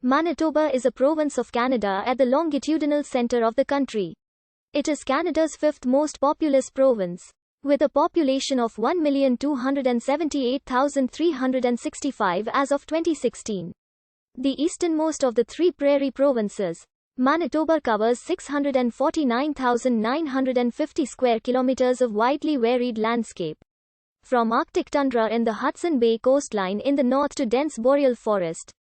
Manitoba is a province of Canada at the longitudinal center of the country. It is Canada's fifth most populous province, with a population of 1,278,365 as of 2016. The easternmost of the three prairie provinces, Manitoba covers 649,950 square kilometers of widely varied landscape. From Arctic tundra in the Hudson Bay coastline in the north to dense boreal forest,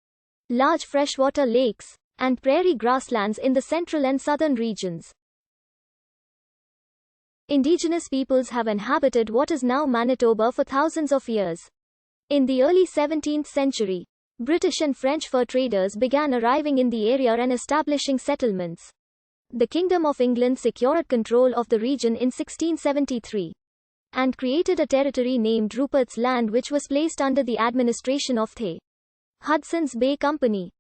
large freshwater lakes, and prairie grasslands in the central and southern regions. Indigenous peoples have inhabited what is now Manitoba for thousands of years. In the early 17th century, British and French fur traders began arriving in the area and establishing settlements. The Kingdom of England secured control of the region in 1673 and created a territory named Rupert's Land, which was placed under the administration of the Hudson's Bay Company.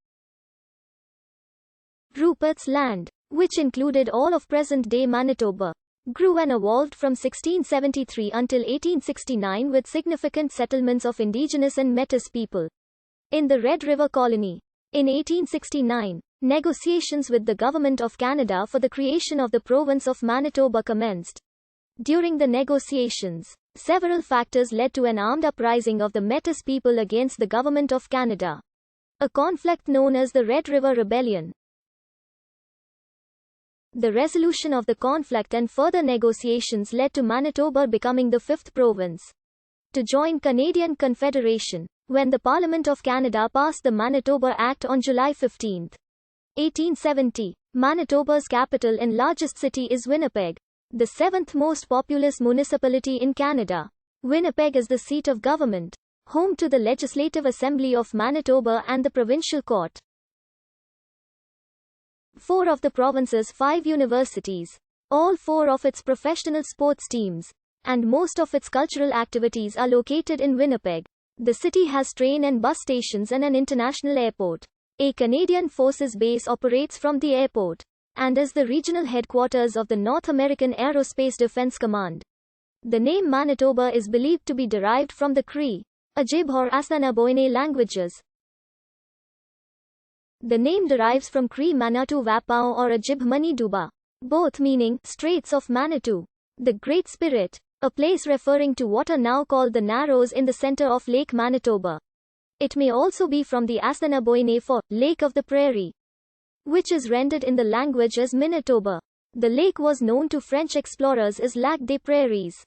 Rupert's Land, which included all of present-day Manitoba, grew and evolved from 1673 until 1869 with significant settlements of Indigenous and Métis people in the Red River Colony. In 1869, negotiations with the Government of Canada for the creation of the province of Manitoba commenced. During the negotiations, several factors led to an armed uprising of the Métis people against the Government of Canada, a conflict known as the Red River Rebellion. The resolution of the conflict and further negotiations led to Manitoba becoming the fifth province to join Canadian Confederation, when the Parliament of Canada passed the Manitoba Act on July 15, 1870. Manitoba's capital and largest city is Winnipeg, the seventh most populous municipality in Canada. Winnipeg is the seat of government, home to the Legislative Assembly of Manitoba and the Provincial Court. Four of the province's 5 universities, all 4 of its professional sports teams, and most of its cultural activities are located in Winnipeg. The city has train and bus stations and an international airport. A Canadian Forces base operates from the airport and is the regional headquarters of the North American Aerospace Defense Command. The name Manitoba is believed to be derived from the Cree, Ojibwe or Assiniboine languages. The name derives from Cree Manitou Vapau or Ojibwe Maniduba, both meaning Straits of Manitou, the Great Spirit, a place referring to what are now called the Narrows in the center of Lake Manitoba. It may also be from the Assiniboine for Lake of the Prairie, which is rendered in the language as Manitoba. The lake was known to French explorers as Lac des Prairies.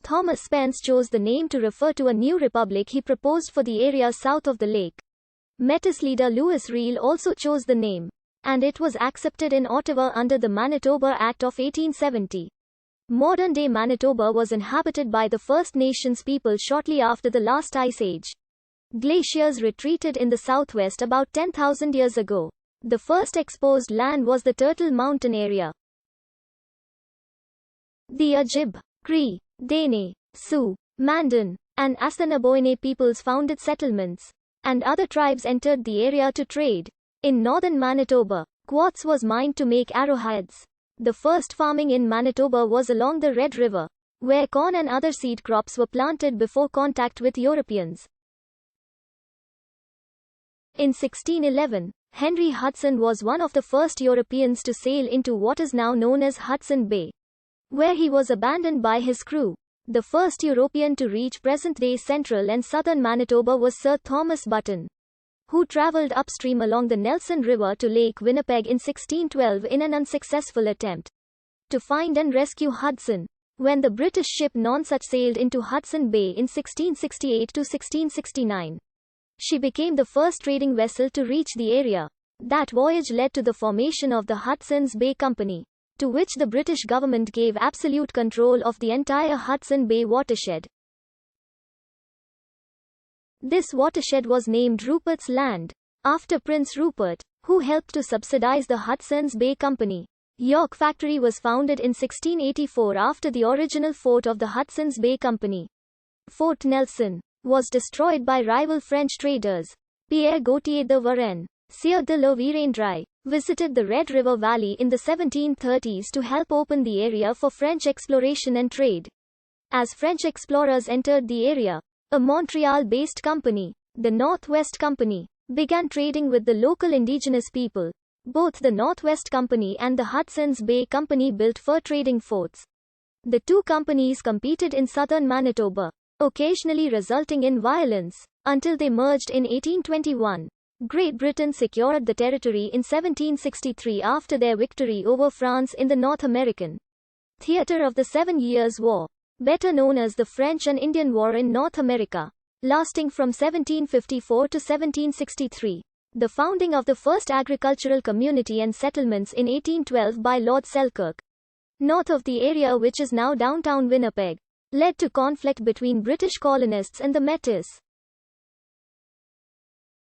Thomas Spence chose the name to refer to a new republic he proposed for the area south of the lake. Métis leader Louis Riel also chose the name, and it was accepted in Ottawa under the Manitoba Act of 1870. Modern-day Manitoba was inhabited by the First Nations people shortly after the last ice age. Glaciers retreated in the southwest about 10,000 years ago. The first exposed land was the Turtle Mountain area. The Ojibwe, Cree, Dene, Sioux, Mandan, and Assiniboine peoples founded settlements, and other tribes entered the area to trade. In northern Manitoba, quartz was mined to make arrowheads. The first farming in Manitoba was along the Red River, where corn and other seed crops were planted before contact with Europeans. In 1611, Henry Hudson was one of the first Europeans to sail into what is now known as Hudson Bay, where he was abandoned by his crew. The first European to reach present-day central and southern Manitoba was Sir Thomas Button, who traveled upstream along the Nelson River to Lake Winnipeg in 1612 in an unsuccessful attempt to find and rescue Hudson. When the British ship Nonsuch sailed into Hudson Bay in 1668 to 1669, she became the first trading vessel to reach the area. That voyage led to the formation of the Hudson's Bay Company, to which the British government gave absolute control of the entire Hudson Bay watershed. This watershed was named Rupert's Land, after Prince Rupert, who helped to subsidize the Hudson's Bay Company. York Factory was founded in 1684 after the original fort of the Hudson's Bay Company, Fort Nelson, was destroyed by rival French traders. Pierre Gautier de Varennes, Sieur de la Vérendrye, visited the Red River Valley in the 1730s to help open the area for French exploration and trade. As French explorers entered the area, a Montreal-based company, The Northwest Company began trading with the local indigenous people. Both the Northwest Company and the Hudson's Bay Company built fur trading forts. The two companies competed in southern Manitoba, occasionally resulting in violence, until they merged in 1821. Great Britain secured the territory in 1763 after their victory over France in the North American theatre of the 7 Years' War, better known as the French and Indian War in North America, lasting from 1754 to 1763. The founding of the first agricultural community and settlements in 1812 by Lord Selkirk, north of the area which is now downtown Winnipeg, led to conflict between British colonists and the Métis.